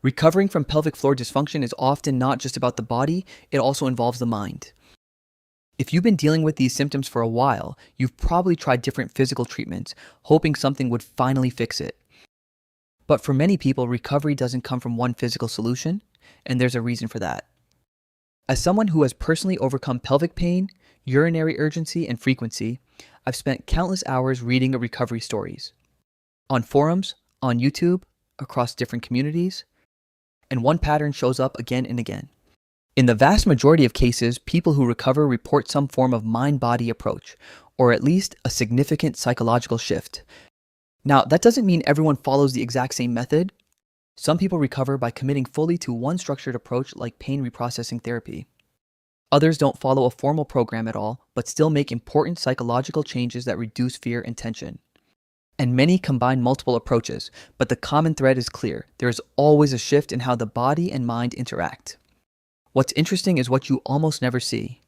Recovering from pelvic floor dysfunction is often not just about the body, it also involves the mind. If you've been dealing with these symptoms for a while, you've probably tried different physical treatments, hoping something would finally fix it. But for many people, recovery doesn't come from one physical solution, and there's a reason for that. As someone who has personally overcome pelvic pain, urinary urgency, and frequency, I've spent countless hours reading recovery stories. On forums, on YouTube, across different communities, and one pattern shows up again and again. In the vast majority of cases, people who recover report some form of mind-body approach, or at least a significant psychological shift. Now, that doesn't mean everyone follows the exact same method. Some people recover by committing fully to one structured approach like pain reprocessing therapy. Others don't follow a formal program at all, but still make important psychological changes that reduce fear and tension. And many combine multiple approaches, but the common thread is clear. There is always a shift in how the body and mind interact. What's interesting is what you almost never see.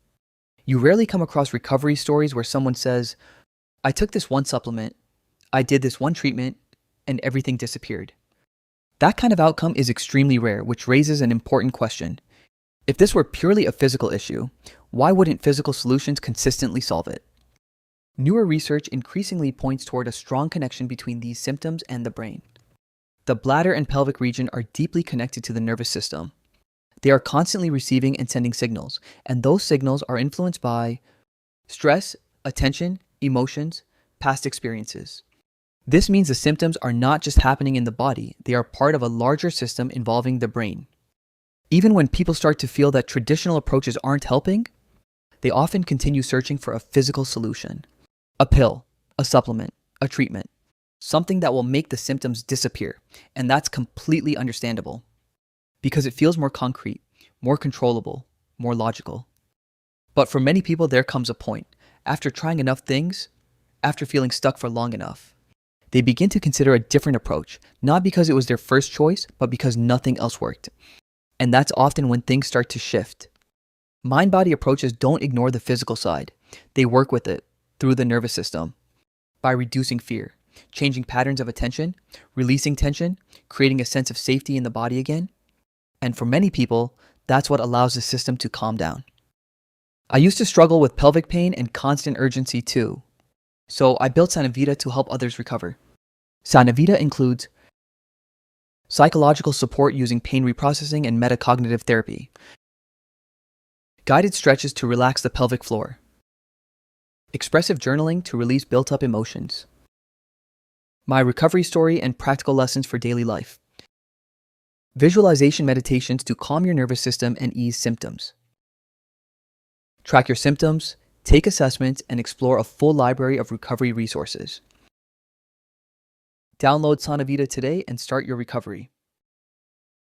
You rarely come across recovery stories where someone says, I took this one supplement, I did this one treatment, and everything disappeared. That kind of outcome is extremely rare, which raises an important question. If this were purely a physical issue, why wouldn't physical solutions consistently solve it? Newer research increasingly points toward a strong connection between these symptoms and the brain. The bladder and pelvic region are deeply connected to the nervous system. They are constantly receiving and sending signals, and those signals are influenced by stress, attention, emotions, past experiences. This means the symptoms are not just happening in the body, they are part of a larger system involving the brain. Even when people start to feel that traditional approaches aren't helping, they often continue searching for a physical solution. A pill, a supplement, a treatment, something that will make the symptoms disappear, and that's completely understandable. Because it feels more concrete, more controllable, more logical. But for many people, there comes a point, after trying enough things, after feeling stuck for long enough, they begin to consider a different approach, not because it was their first choice, but because nothing else worked. And that's often when things start to shift. Mind-body approaches don't ignore the physical side. They work with it through the nervous system by reducing fear, changing patterns of attention, releasing tension, creating a sense of safety in the body again. And for many people, that's what allows the system to calm down. I used to struggle with pelvic pain and constant urgency too. So I built Sanavita to help others recover. Sanavita includes psychological support using pain reprocessing and metacognitive therapy, guided stretches to relax the pelvic floor, expressive journaling to release built-up emotions, my recovery story and practical lessons for daily life, visualization meditations to calm your nervous system and ease symptoms. Track your symptoms, take assessments, and explore a full library of recovery resources. Download Sanavita today and start your recovery.